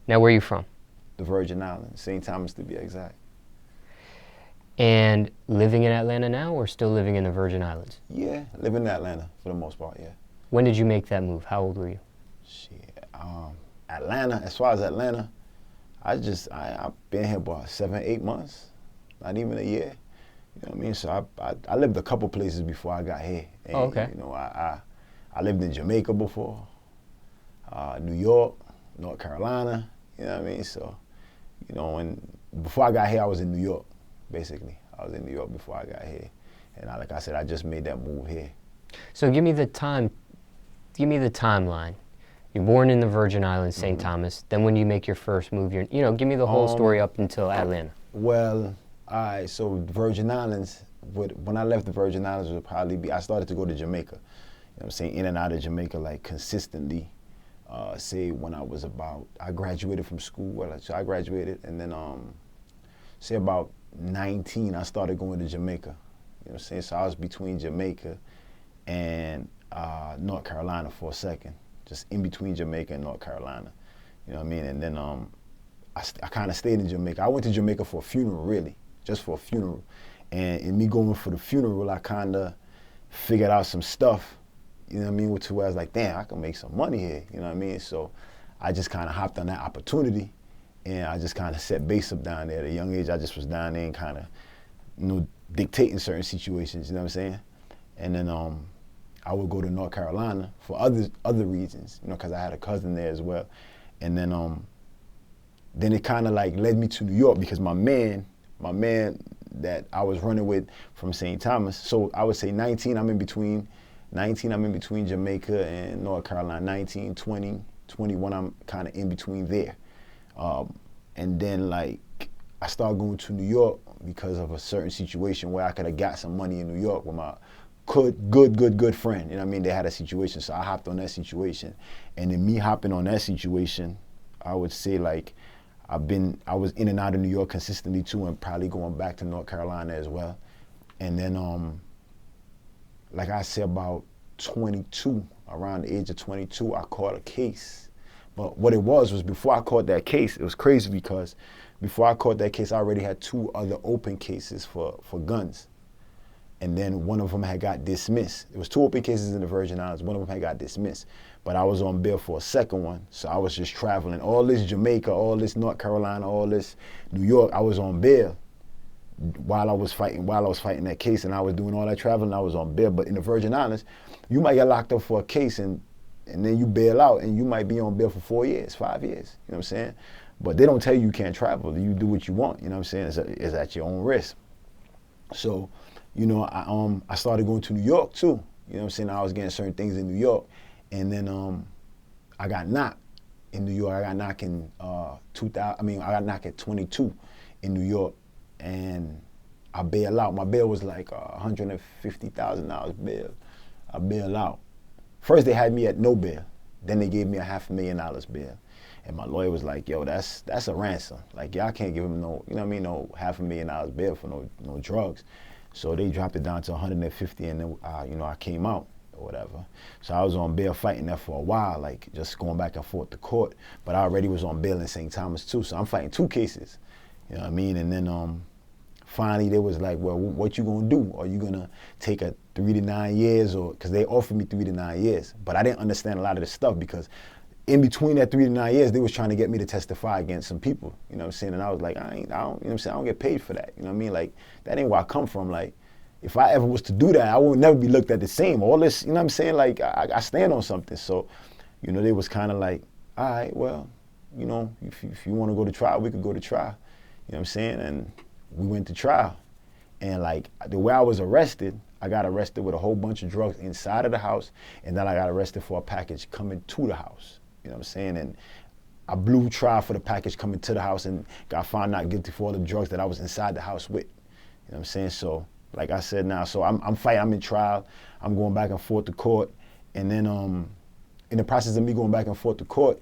Now, where are you from? The Virgin Islands, St. Thomas to be exact. And living in Atlanta now, or still living in the Virgin Islands? Yeah, live in Atlanta for the most part, yeah. When did you make that move? How old were you? Shit, Atlanta, as far as Atlanta, I've been here about 7, 8 months, not even a year. You know what I mean? So I lived a couple places before I got here. And, okay. You know, I lived in Jamaica before, New York, North Carolina. You know what I mean? So, you know, before I got here, I was in New York, basically. I was in New York before I got here. And like I said, I just made that move here. So give me the timeline. You're born in the Virgin Islands, St. Thomas. Then when you make your first move, give me the whole story up until Atlanta. Well, all right, so Virgin Islands, when I left the Virgin Islands, would probably be, I started to go to Jamaica. You know what I'm saying? In and out of Jamaica, like, consistently. Say when I graduated from school, so I graduated, and then, say about 19, I started going to Jamaica. You know what I'm saying? So I was between Jamaica and North Carolina for a second, just in between Jamaica and North Carolina. You know what I mean? And then I kind of stayed in Jamaica. I went to Jamaica for a funeral, really, just for a funeral. And in me going for the funeral, I kind of figured out some stuff, you know what I mean, to where I was like, damn, I can make some money here, you know what I mean? So I just kind of hopped on that opportunity, and I just kind of set base up down there. At a young age, I just was down there and kind of, dictating certain situations, you know what I'm saying? And then I would go to North Carolina for other reasons, because I had a cousin there as well. And then it kind of like led me to New York, because my man that I was running with from St. Thomas, so I would say 19, I'm in between Jamaica and North Carolina. 19, 20, 21, I'm kind of in between there. And then like I started going to New York because of a certain situation where I could have got some money in New York with my good friend. You know what I mean? They had a situation, so I hopped on that situation. And then me hopping on that situation, I would say like I was in and out of New York consistently too, and probably going back to North Carolina as well. And then like I said, about 22, around the age of 22, I caught a case. But what it was before I caught that case, it was crazy because before I caught that case, I already had 2 other open cases for guns. And then one of them had got dismissed. There was 2 open cases in the Virgin Islands. One of them had got dismissed. But I was on bail for a second one. So I was just traveling. All this Jamaica, all this North Carolina, all this New York, I was on bail while I was fighting that case, and I was doing all that traveling, I was on bail. But in the Virgin Islands, you might get locked up for a case and then you bail out, and you might be on bail for 4 years, 5 years, you know what I'm saying? But they don't tell you can't travel. You do what you want, you know what I'm saying? It's at your own risk. So, I started going to New York too, you know what I'm saying? I was getting certain things in New York, and then I got knocked in New York. I got knocked in I got knocked at 22 in New York. And I bail out. My bail was like $150,000 bail. I bail out. First they had me at no bail. Then they gave me $500,000 bail. And my lawyer was like, yo, that's a ransom. Like, yeah, I can't give him no $500,000 bail for no drugs. So they dropped it down to 150, and then I came out or whatever. So I was on bail fighting that for a while, like just going back and forth to court. But I already was on bail in St. Thomas too. So I'm fighting 2 cases. You know what I mean? And then finally they was like, well, what you gonna do? Are you gonna take a 3 to 9 years? Or because they offered me 3 to 9 years, but I didn't understand a lot of this stuff, because in between that 3 to 9 years, they was trying to get me to testify against some people. You know what I'm saying? And I was like, I don't, you know what I'm saying? I don't get paid for that. You know what I mean? Like, that ain't where I come from. Like, if I ever was to do that, I would never be looked at the same. All this, you know what I'm saying? Like, I stand on something. So, they was kind of like, all right, well, if you want to go to trial, we could go to trial. You know what I'm saying? And we went to trial. And like the way I was arrested, I got arrested with a whole bunch of drugs inside of the house, and then I got arrested for a package coming to the house. You know what I'm saying? And I blew trial for the package coming to the house and got found not guilty for all the drugs that I was inside the house with. You know what I'm saying? So like I said now, so I'm fighting, I'm in trial, I'm going back and forth to court. And then in the process of me going back and forth to court,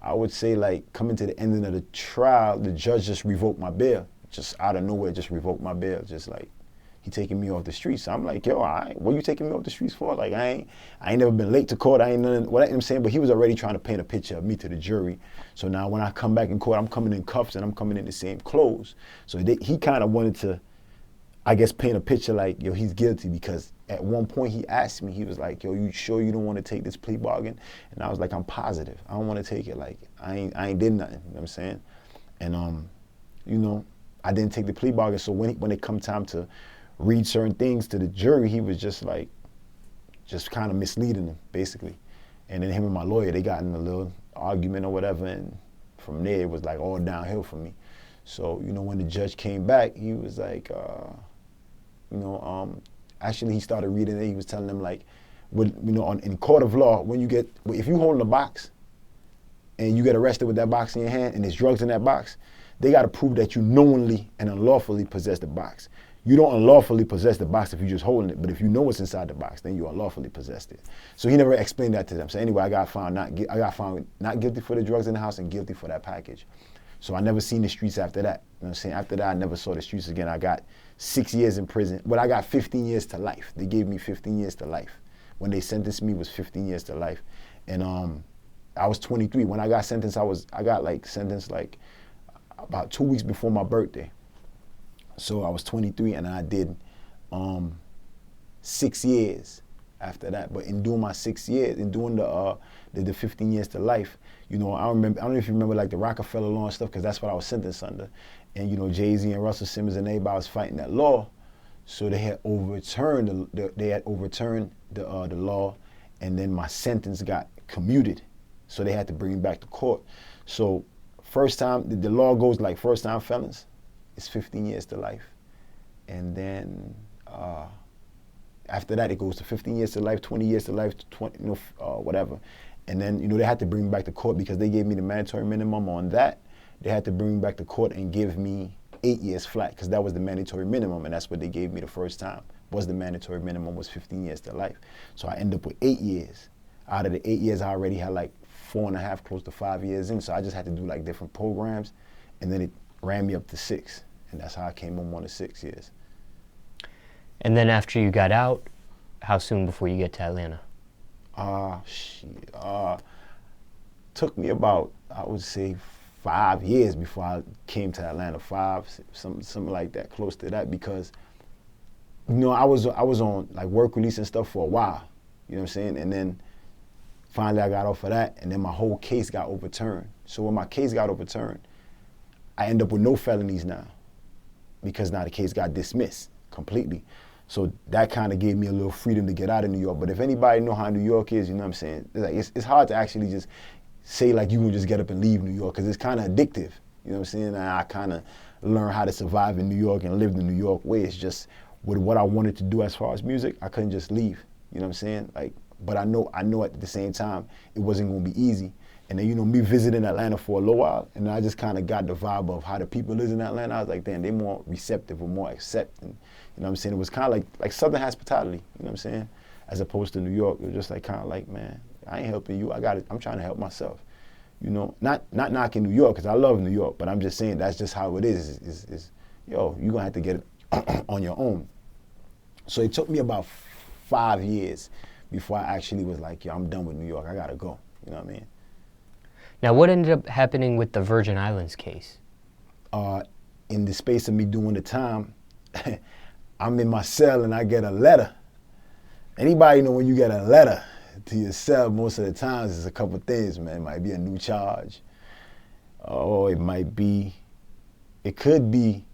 I would say like coming to the ending of the trial, the judge just revoked my bail. Just out of nowhere, just revoked my bail. Just like, he taking me off the streets. So I'm like, yo, what you taking me off the streets for? Like, I ain't never been late to court. I ain't nothing, what I'm saying? But he was already trying to paint a picture of me to the jury. So now when I come back in court, I'm coming in cuffs and I'm coming in the same clothes. So he kind of wanted to, I guess, paint a picture like, yo, he's guilty, because at one point he asked me, he was like, yo, you sure you don't want to take this plea bargain? And I was like, I'm positive. I don't want to take it. Like, I ain't did nothing, you know what I'm saying? And, you know, I didn't take the plea bargain. So when it come time to read certain things to the jury, he was just like, just kind of misleading them, basically. And then him and my lawyer, they got in a little argument or whatever, and from there it was like all downhill for me. So, you know, when the judge came back, he was like, actually he started reading it. He was telling them, like, in court of law, if you hold in a box and you get arrested with that box in your hand and there's drugs in that box, they got to prove that you knowingly and unlawfully possess the box. You don't unlawfully possess the box if you're just holding it, but if you know what's inside the box, then you unlawfully possessed it. So he never explained that to them. So anyway, I got found not guilty for the drugs in the house and guilty for that package. So I never seen the streets after that. You know what I'm saying? After that, I never saw the streets again. I got 6 years in prison. But I got 15 years to life. They gave me 15 years to life. When they sentenced me, it was 15 years to life. And I was 23. When I got sentenced, I got sentenced about 2 weeks before my birthday. So I was 23, and I did 6 years after that. But in doing my 6 years, in doing the 15 years to life, you know, I don't know if you remember like the Rockefeller law and stuff, because that's what I was sentenced under. And, you know, Jay-Z and Russell Simmons and everybody was fighting that law. So they had overturned the law, and then my sentence got commuted. So they had to bring me back to court. So first time, the law goes like first time felons, it's 15 years to life. And then after that, it goes to 15 years to life, 20 years to life, 20, whatever. And then, you know, they had to bring me back to court because they gave me the mandatory minimum on that. They had to bring me back to court and give me 8 years flat, because that was the mandatory minimum, and that's what they gave me the first time. Was the mandatory minimum was 15 years to life. So I ended up with 8 years. Out of the 8 years, I already had like 4.5, close to 5 years in. So I just had to do like different programs, and then it ran me up to 6, and that's how I came home on the 6 years. And then after you got out, how soon before you get to Atlanta? Took me about, I would say, 5 years before I came to Atlanta. 5, something like that, close to that, because, you know, I was on like work release and stuff for a while, you know what I'm saying? And then finally I got off of that, and then my whole case got overturned. So when my case got overturned, I end up with no felonies now, because now the case got dismissed completely. So that kind of gave me a little freedom to get out of New York. But if anybody know how New York is, you know what I'm saying? It's hard to actually just say like you can just get up and leave New York, because it's kind of addictive. You know what I'm saying? And I kind of learned how to survive in New York and live the New York way. It's just with what I wanted to do as far as music, I couldn't just leave. You know what I'm saying? Like, but I know at the same time it wasn't going to be easy. And then, you know, me visiting Atlanta for a little while, and I just kind of got the vibe of how the people is in Atlanta. I was like, damn, they're more receptive or more accepting. You know what I'm saying? It was kind of like Southern hospitality, you know what I'm saying? As opposed to New York, it was just like kind of like, man, I ain't helping you. I'm trying to help myself. You know, not knocking New York, because I love New York, but I'm just saying that's just how it is. Yo, you're going to have to get it on your own. So it took me about 5 years before I actually was like, yo, I'm done with New York. I got to go. You know what I mean? Now, what ended up happening with the Virgin Islands case? In the space of me doing the time, I'm in my cell and I get a letter. Anybody know when you get a letter to your cell, most of the times it's a couple things, man. It might be a new charge. Or it could be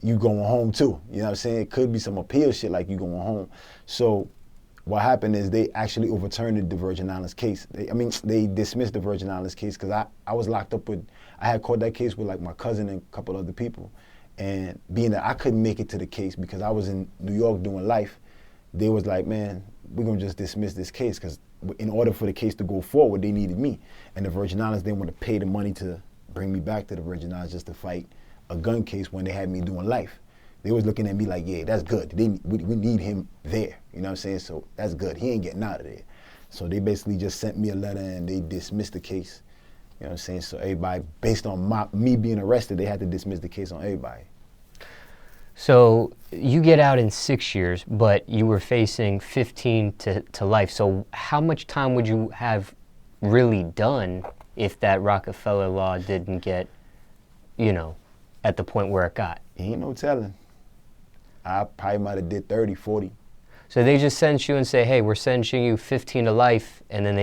you going home too. You know what I'm saying? It could be some appeal shit like you going home. So what happened is they actually overturned the Virgin Islands case. They dismissed the Virgin Islands case because I was locked up I had caught that case with like my cousin and a couple other people. And being that I couldn't make it to the case because I was in New York doing life, they was like, man, we're gonna just dismiss this case, because in order for the case to go forward, they needed me. And the Virgin Islands didn't want to pay the money to bring me back to the Virgin Islands just to fight a gun case when they had me doing life. They was looking at me like, yeah, that's good. We need him there. You know what I'm saying? So that's good. He ain't getting out of there. So they basically just sent me a letter and they dismissed the case. You know what I'm saying? So everybody, based on me being arrested, they had to dismiss the case on everybody. So you get out in 6 years, but you were facing 15 to life. So how much time would you have really done if that Rockefeller law didn't get, at the point where it got? Ain't no telling. I probably might have did 30, 40. So they just sentence you and say, hey, we're sentencing you 15 to life, and then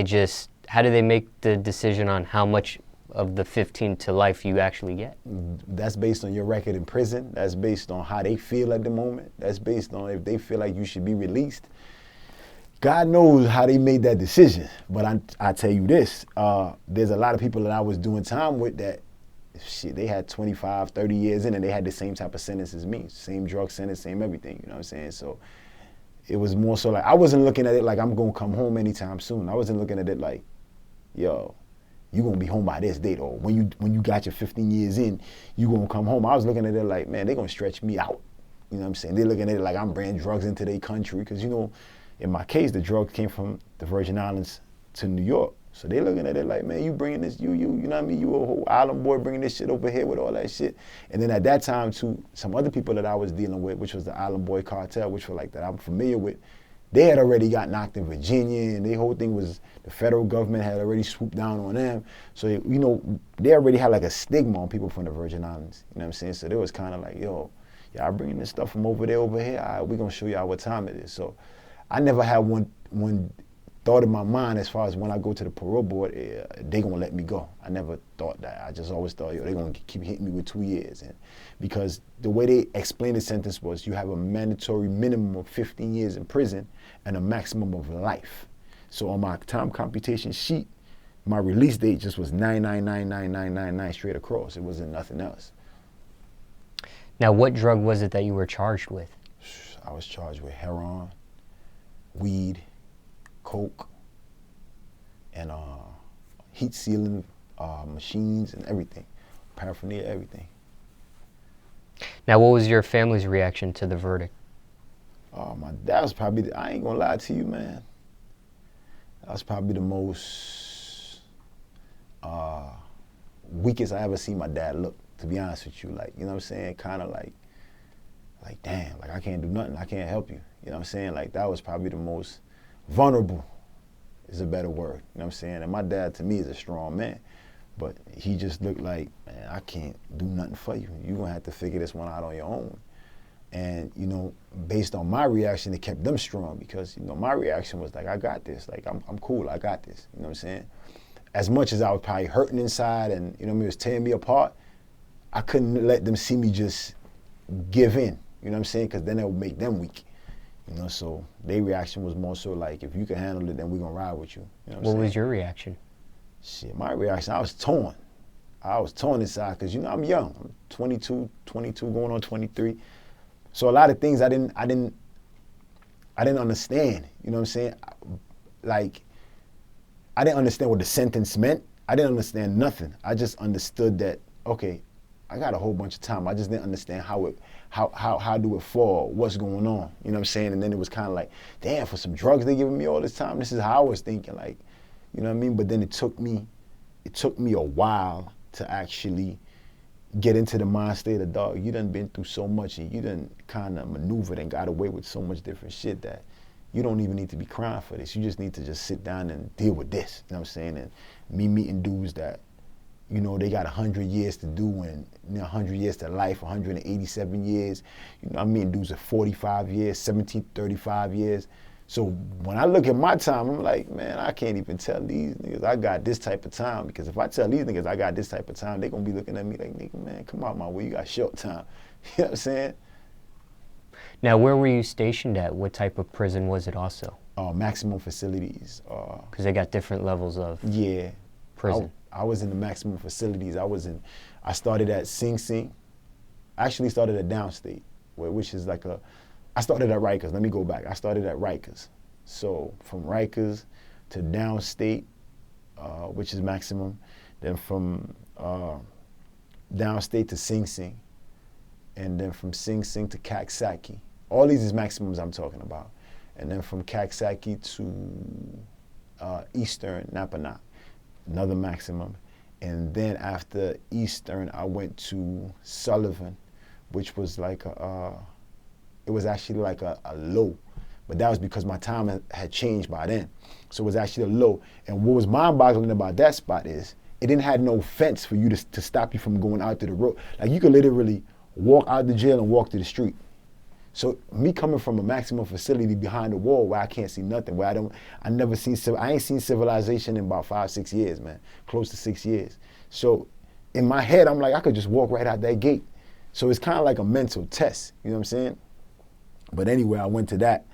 how do they make the decision on how much of the 15 to life you actually get? That's based on your record in prison. That's based on how they feel at the moment. That's based on if they feel like you should be released. God knows how they made that decision. But I tell you this, there's a lot of people that I was doing time with that, they had 25, 30 years in and they had the same type of sentence as me. Same drug sentence, same everything, you know what I'm saying? So it was more so like, I wasn't looking at it like I'm gonna come home anytime soon. I wasn't looking at it like, yo, you gonna be home by this date, or when you got your 15 years in, you gonna come home. I was looking at it like, man, they gonna stretch me out. You know what I'm saying? They're looking at it like I'm bringing drugs into their country, because in my case, the drugs came from the Virgin Islands to New York. So they looking at it like, man, you bringing this, you know what I mean? You a whole island boy bringing this shit over here with all that shit. And then at that time too, some other people that I was dealing with, which was the Island Boy Cartel, which were like that I'm familiar with, they had already got knocked in Virginia, and the whole thing was the federal government had already swooped down on them. So, they already had like a stigma on people from the Virgin Islands. You know what I'm saying? So they was kind of like, yo, y'all bringing this stuff from over here, all right, we gonna show y'all what time it is. So I never had one thought in my mind as far as when I go to the parole board, they gonna let me go. I never thought that. I just always thought, they gonna keep hitting me with 2 years. And because the way they explained the sentence was, you have a mandatory minimum of 15 years in prison and a maximum of life. So on my time computation sheet, my release date just was 9999999 straight across. It wasn't nothing else. Now, what drug was it that you were charged with? I was charged with heroin, weed, coke, and heat sealing machines and everything, paraphernalia, everything. Now, what was your family's reaction to the verdict? My dad was probably, I ain't gonna lie to you, man. That was probably the most weakest I ever seen my dad look, to be honest with you. Like, you know what I'm saying? Kind of like damn, like I can't do nothing. I can't help you. You know what I'm saying? Like, that was probably the most vulnerable is a better word. You know what I'm saying? And my dad, to me, is a strong man. But he just looked like, man, I can't do nothing for you. You're going to have to figure this one out on your own. And, based on my reaction, it kept them strong, because, my reaction was like, I got this. Like, I'm cool. I got this. You know what I'm saying? As much as I was probably hurting inside and, it was tearing me apart, I couldn't let them see me just give in. You know what I'm saying? Because then it would make them weak. So their reaction was more so like, if you can handle it, then we're going to ride with you. You know what was your reaction? Shit, my reaction, I was torn. I was torn inside because, I'm young. I'm 22, going on 23. So a lot of things I didn't understand. You know what I'm saying? Like, I didn't understand what the sentence meant. I didn't understand nothing. I just understood that, okay, I got a whole bunch of time. I just didn't understand how do it fall, what's going on. You know what I'm saying? And then it was kind of like, damn, for some drugs they giving me all this time. This is how I was thinking, like, you know what I mean? But then it took me a while to actually get into the mind state of, dog, you done been through so much and you done kind of maneuvered and got away with so much different shit that you don't even need to be crying for this. You just need to just sit down and deal with this. You know what I'm saying? And me meeting dudes that, they got 100 years to do and 100 years to life, 187 years. I'm meeting dudes at 45 years, 17, 35 years. So when I look at my time, I'm like, man, I can't even tell these niggas I got this type of time, because if I tell these niggas I got this type of time, they gonna be looking at me like, nigga, man, come out my way, you got short time. You know what I'm saying? Now, where were you stationed at? What type of prison was it also? Maximum facilities. Because they got different levels of prison. I was in the maximum facilities. I started at Sing Sing. I actually started at Downstate, which is like I started at Rikers. Let me go back. I started at Rikers. So from Rikers to Downstate, which is maximum. Then from Downstate to Sing Sing. And then from Sing Sing to Kaksaki. All these is maximums I'm talking about. And then from Kaksaki to Eastern Napanock, another maximum. And then after Eastern, I went to Sullivan, which was like it was actually like a low. But that was because my time had changed by then. So it was actually a low. And what was mind-boggling about that spot is it didn't have no fence for you to stop you from going out to the road. Like you could literally walk out the jail and walk to the street. So me coming from a maximum facility behind the wall where I can't see nothing, where I ain't seen civilization in about 5-6 years, man, close to 6 years. So in my head, I'm like, I could just walk right out that gate. So it's kind of like a mental test, you know what I'm saying? But anyway, I went to that.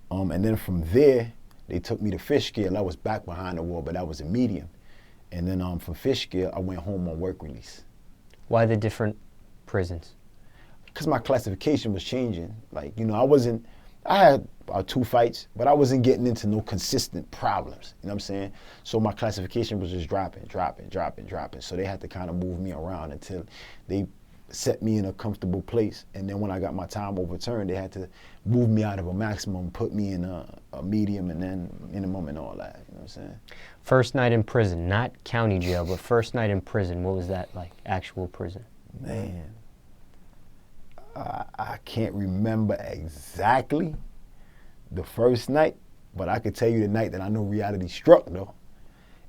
And then from there, they took me to fish scale. I was back behind the wall, but that was a medium. And then from fish scale, I went home on work release. Why the different prisons? Because my classification was changing. Like, you know, I had 2 fights, but I wasn't getting into no consistent problems. You know what I'm saying? So my classification was just dropping. So they had to kind of move me around until they set me in a comfortable place. And then when I got my time overturned, they had to move me out of a maximum, put me in a medium and then minimum and all that. You know what I'm saying? First night in prison, not county jail, but first night in prison. What was that like, actual prison? Man, I can't remember exactly the first night, but I could tell you the night that I know reality struck though.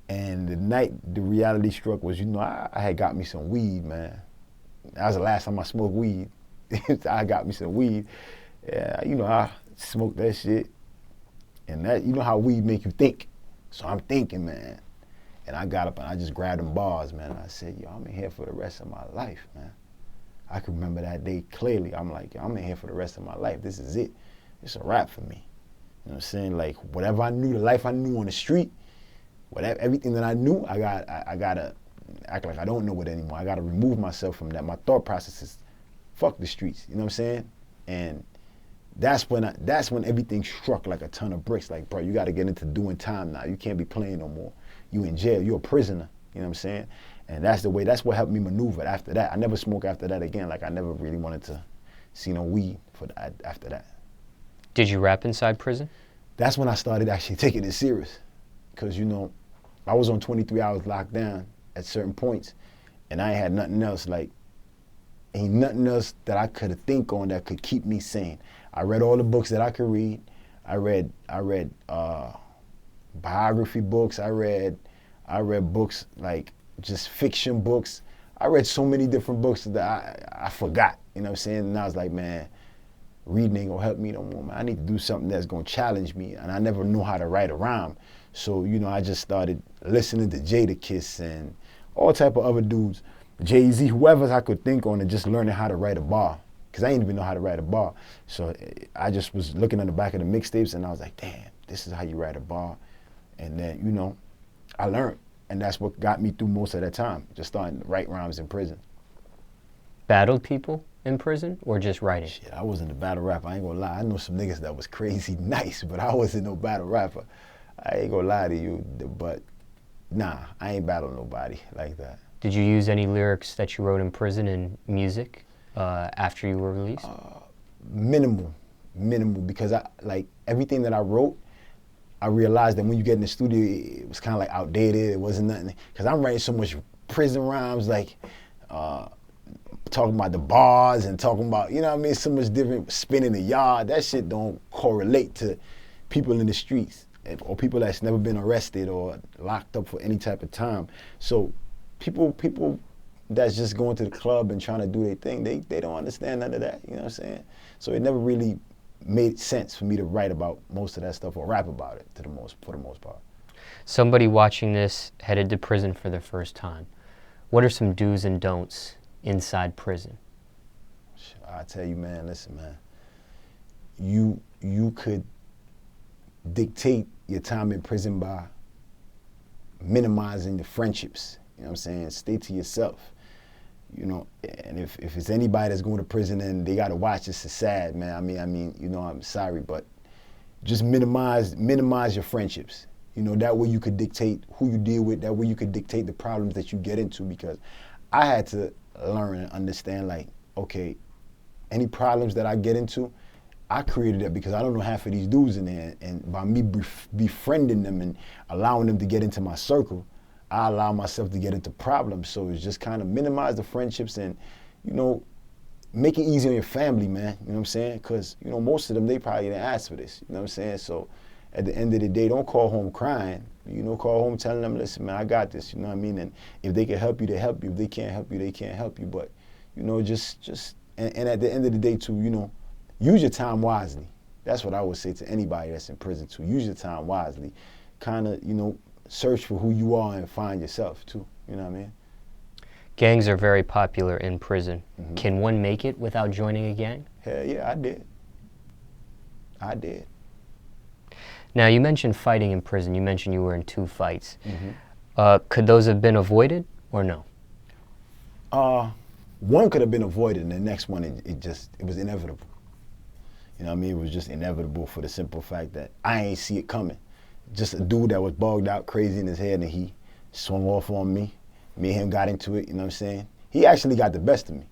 And the night the reality struck was, you know, I had got me some weed, man. That was the last time I smoked weed. I got me some weed. Yeah, you know, I smoked that shit. And that, you know how weed make you think. So I'm thinking, man. And I got up and I just grabbed them bars, man. And I said, yo, I'm in here for the rest of my life, man. I can remember that day clearly. I'm like, yo, I'm in here for the rest of my life. This is it. It's a wrap for me. You know what I'm saying? Like, whatever I knew, the life I knew on the street, whatever, everything that I knew, I gotta act like I don't know it anymore. I gotta remove myself from that. My thought process is, fuck the streets. You know what I'm saying? And that's when everything struck like a ton of bricks. Like, bro, you gotta get into doing time now. You can't be playing no more. You in jail. You're a prisoner. You know what I'm saying? And that's what helped me maneuver after that. I never smoked after that again. Like, I never really wanted to see no weed after that. Did you rap inside prison? That's when I started actually taking it serious. Because, you know, I was on 23 hours locked down at certain points, and I ain't had nothing else. Like, ain't nothing else that I could think on that could keep me sane. I read all the books that I could read. I read biography books. I read books like just fiction books. I read so many different books that I forgot. You know what I'm saying? And I was like, man, reading ain't gonna help me no more, man. I need to do something that's gonna challenge me. And I never knew how to write a rhyme. So, you know, I just started listening to Jadakiss and all type of other dudes, Jay-Z, whoever I could think on, and just learning how to write a bar. Because I didn't even know how to write a bar. So I just was looking on the back of the mixtapes and I was like, damn, this is how you write a bar. And then, you know, I learned. And that's what got me through most of that time, just starting to write rhymes in prison. Battled people in prison or just writing? Shit, I wasn't a battle rapper, I ain't gonna lie. I know some niggas that was crazy nice, but I wasn't no battle rapper. I ain't gonna lie to you, but nah, I ain't battled nobody like that. Did you use any lyrics that you wrote in prison in music after you were released? Minimal, because I like everything that I wrote, I realized that when you get in the studio, it was kind of like outdated. It wasn't nothing, because I'm writing so much prison rhymes, like talking about the bars and talking about, you know what I mean, so much different, spinning the yard. That shit don't correlate to people in the streets or people that's never been arrested or locked up for any type of time. So people that's just going to the club and trying to do their thing, they don't understand none of that, you know what I'm saying? So it never really made sense for me to write about most of that stuff or rap about it for the most part. Somebody watching this headed to prison for the first time. What are some do's and don'ts inside prison? I tell you, man, listen, man. You could dictate your time in prison by minimizing the friendships. You know what I'm saying? Stay to yourself. You know, and if it's anybody that's going to prison and they got to watch this, it's sad, man. I mean, you know, I'm sorry, but just minimize your friendships. You know, that way you could dictate who you deal with. That way you could dictate the problems that you get into, because I had to learn and understand, like, okay, any problems that I get into, I created that because I don't know half of these dudes in there. And by me befriending them and allowing them to get into my circle, I allow myself to get into problems. So it's just kind of minimize the friendships and, you know, make it easy on your family, man. You know what I'm saying? Because, you know, most of them, they probably didn't ask for this. You know what I'm saying? So at the end of the day, don't call home crying. You know, call home telling them, listen, man, I got this. You know what I mean? And if they can help you, they help you. If they can't help you, they can't help you. But, you know, and at the end of the day, too, you know, use your time wisely. That's what I would say to anybody that's in prison, too. Use your time wisely. Kind of, you know, search for who you are and find yourself, too. You know what I mean? Gangs are very popular in prison. Mm-hmm. Can one make it without joining a gang? Hell yeah, I did. I did. Now, you mentioned fighting in prison. You mentioned you were in 2 fights. Mm-hmm. Could those have been avoided or no? One could have been avoided, and the next one, it was inevitable. You know what I mean? It was just inevitable for the simple fact that I ain't see it coming. Just a dude that was bugged out crazy in his head, and he swung off on me. Me and him got into it, you know what I'm saying? He actually got the best of me.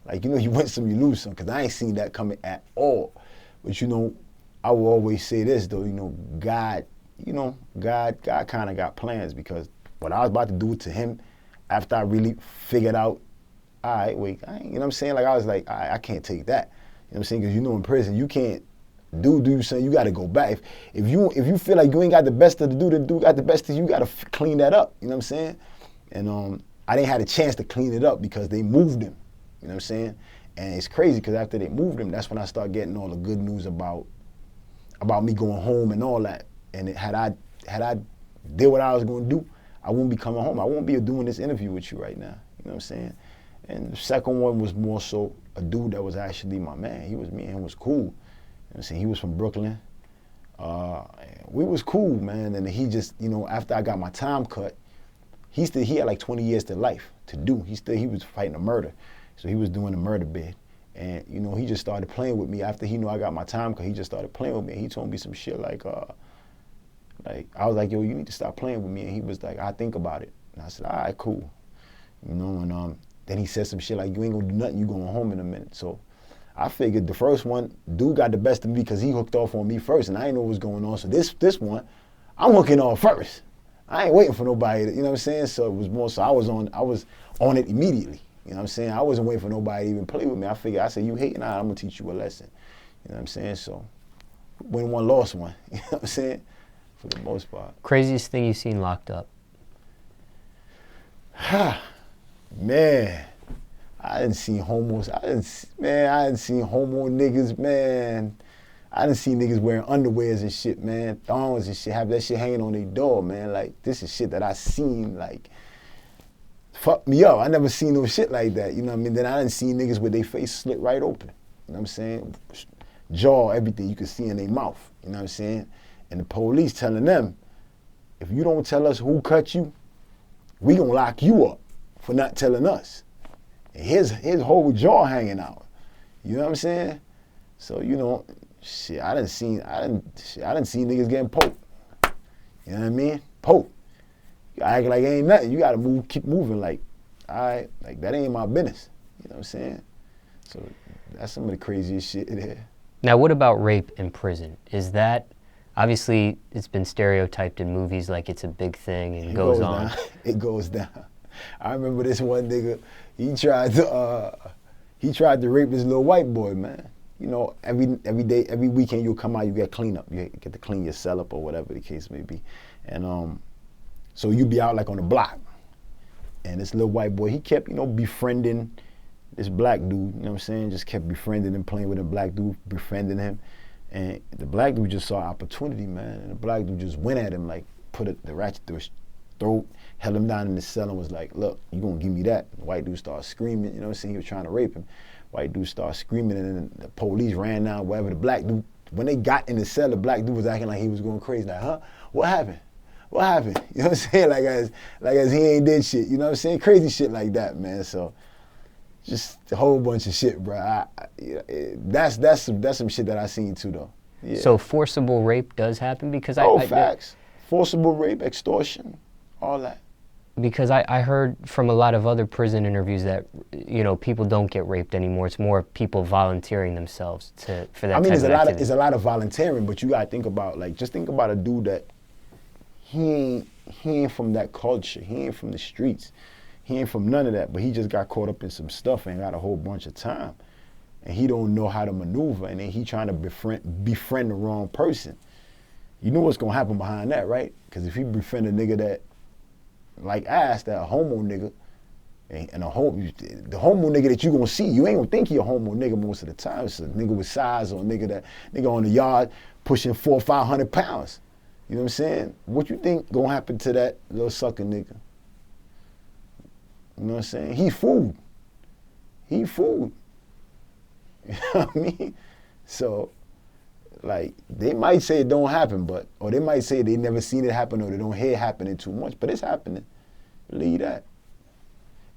Like, you know, you win some, you lose some, because I ain't seen that coming at all. But, you know, I will always say this, though, you know, God kind of got plans, because what I was about to do to him, after I really figured out, all right, wait, you know what I'm saying? Like, I was like, I can't take that. You know what I'm saying? Because, you know, in prison, you can't do something, you got to go back. If you feel like you ain't got the best of the dude got the best of you, got to clean that up, you know what I'm saying? And I didn't have a chance to clean it up because they moved him, you know what I'm saying? And it's crazy because after they moved him, that's when I started getting all the good news about me going home and all that. And had I did what I was going to do, I wouldn't be coming home. I wouldn't be doing this interview with you right now, you know what I'm saying? And the second one was more so a dude that was actually my man. He was, me and him was cool. You know what I'm saying? He was from Brooklyn. We was cool, man. And he just, you know, after I got my time cut, he had like 20 years to life to do. He was fighting a murder. So he was doing a murder bid. And, you know, he just started playing with me. After he knew I got my time cut, he just started playing with me. And he told me some shit like I was like, yo, you need to stop playing with me. And he was like, I think about it. And I said, all right, cool. You know, and then he said some shit like, you ain't gonna do nothing, you going home in a minute. So I figured the first one, dude got the best of me because he hooked off on me first, and I didn't know what was going on. So this one, I'm hooking off first. I ain't waiting for nobody, you know what I'm saying? So it was more so I was on it immediately. You know what I'm saying? I wasn't waiting for nobody to even play with me. I said, you hating, I'm gonna teach you a lesson. You know what I'm saying? So win one, lost one. You know what I'm saying? For the most part. Craziest thing you've seen locked up? Man, I didn't see homos. I didn't see homo niggas, man. I didn't see niggas wearing underwears and shit, man. Thongs and shit, have that shit hanging on their door, man. Like, this is shit that I seen, like, fuck me up. I never seen no shit like that, you know what I mean? Then I didn't see niggas with their face slit right open, you know what I'm saying? Jaw, everything you could see in their mouth, you know what I'm saying? And the police telling them, if you don't tell us who cut you, we gonna lock you up for not telling us. And his whole jaw hanging out, you know what I'm saying? So, you know, shit, I didn't see niggas getting poked. You know what I mean? Poked. You act like ain't nothing. You gotta keep moving like, all right, like that ain't my business. You know what I'm saying? So that's some of the craziest shit there. Now, what about rape in prison? Is that, obviously, it's been stereotyped in movies like it's a big thing and goes on. It goes down. I remember this one nigga, he tried to rape this little white boy, man. You know, every day, every weekend you'll come out, you get clean up. You get to clean your cell up or whatever the case may be. And so you be out like on the block. And this little white boy, he kept, you know, befriending this black dude, you know what I'm saying? Just kept befriending and playing with a black dude, befriending him. And the black dude just saw opportunity, man. And the black dude just went at him, like put the ratchet through his throat, held him down in the cell and was like, look, you gonna give me that? The white dude started screaming, you know what I'm saying? He was trying to rape him. White dude started screaming and then the police ran down, whatever. The black dude, when they got in the cell, the black dude was acting like he was going crazy. Like, huh? What happened? What happened? You know what I'm saying? Like as he ain't did shit, you know what I'm saying? Crazy shit like that, man. So just a whole bunch of shit, bro. That's some shit that I seen too, though. Yeah. So forcible rape does happen? Because facts. Forcible rape, extortion, all that. Because I heard from a lot of other prison interviews that, you know, people don't get raped anymore. It's more people volunteering themselves for that type of activity. It's a lot of volunteering, but you gotta think about, like, just think about a dude that he ain't from that culture. He ain't from the streets. He ain't from none of that, but he just got caught up in some stuff and got a whole bunch of time. and he don't know how to maneuver, and then he trying to befriend the wrong person. You know what's gonna happen behind that, right? Because if he befriend a nigga that like ass, that a homo nigga, and the homo nigga that you gonna see, you ain't gonna think he a homo nigga most of the time. It's a nigga with size, or a nigga on the yard pushing 400 or 500 pounds. You know what I'm saying? What you think gonna happen to that little sucker nigga? You know what I'm saying? He food. He food. You know what I mean? So, like, they might say it don't happen, or they might say they never seen it happen, or they don't hear it happening too much, but it's happening. Believe that.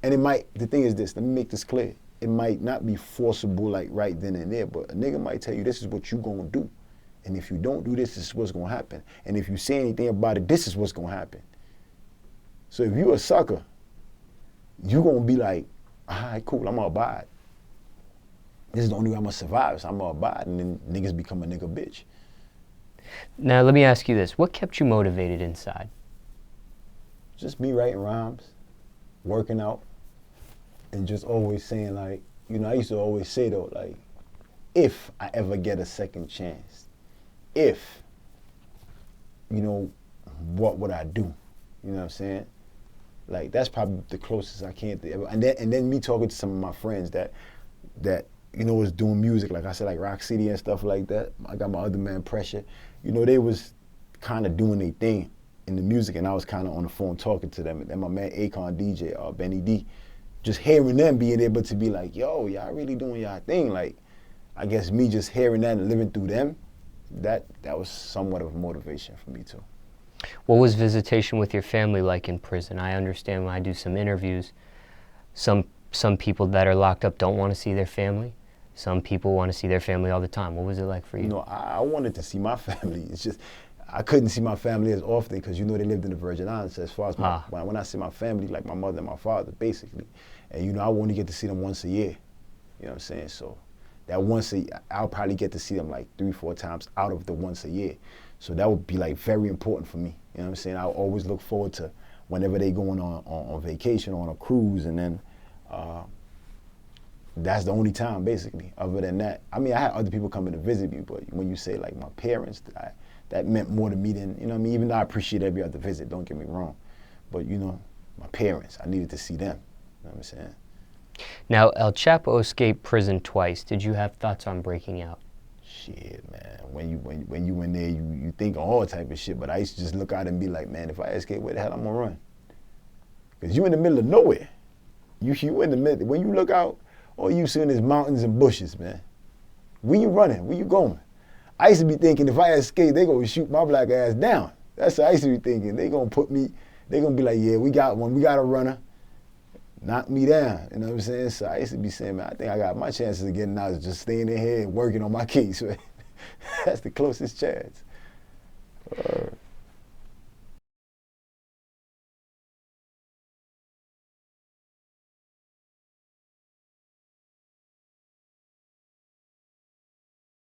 And the thing is this, let me make this clear. It might not be forcible, like right then and there, but a nigga might tell you this is what you gonna do. And if you don't do this, this is what's gonna happen. And if you say anything about it, this is what's gonna happen. So if you a sucker, you gonna be like, all right, cool, I'm gonna abide. This is the only way I'm gonna survive, so I'm gonna abide, and then niggas become a nigga bitch. Now, let me ask you this. What kept you motivated inside? Just me writing rhymes, working out, and just always saying, like, you know, I used to always say, though, like, if I ever get a second chance, if, you know, what would I do? You know what I'm saying? Like, that's probably the closest I can to ever. And then me talking to some of my friends that you know, was doing music, like I said, like Rock City and stuff like that. I got my other man, Pressure. You know, they was kind of doing their thing in the music, and I was kind of on the phone talking to them. And my man, Akon DJ, Benny D, just hearing them being able to be like, yo, y'all really doing y'all thing. Like, I guess me just hearing that and living through them, that was somewhat of a motivation for me too. What was visitation with your family like in prison? I understand when I do some interviews, some people that are locked up don't want to see their family. Some people want to see their family all the time. What was it like for you? You know, I wanted to see my family. It's just, I couldn't see my family as often because, you know, they lived in the Virgin Islands. So as far as when I see my family, like my mother and my father, basically, and, you know, I only get to see them once a year. You know what I'm saying? So that once a year, I'll probably get to see them like 3-4 times out of the once a year. So that would be like very important for me. You know what I'm saying? I always look forward to whenever they going on vacation or on a cruise, and then that's the only time, basically. Other than that, I mean, I had other people coming to visit me, but when you say like my parents, that meant more to me than, you know what I mean? Even though I appreciate every other visit, don't get me wrong. But, you know, my parents, I needed to see them. You know what I'm saying? Now, El Chapo escaped prison twice. Did you have thoughts on breaking out? Shit, man. When you in there, you think of all type of shit. But I used to just look out and be like, man, if I escape, where the hell I'm gonna run? Because you in the middle of nowhere. You in the middle. When you look out, all you seeing is mountains and bushes, man. Where you running? Where you going? I used to be thinking if I escape, they gonna shoot my black ass down. That's what I used to be thinking. They gonna be like, yeah, we got one. We got a runner. Knock me down. You know what I'm saying? So I used to be saying, man, I think I got my chances of getting out is just staying in here and working on my case. Right? That's the closest chance.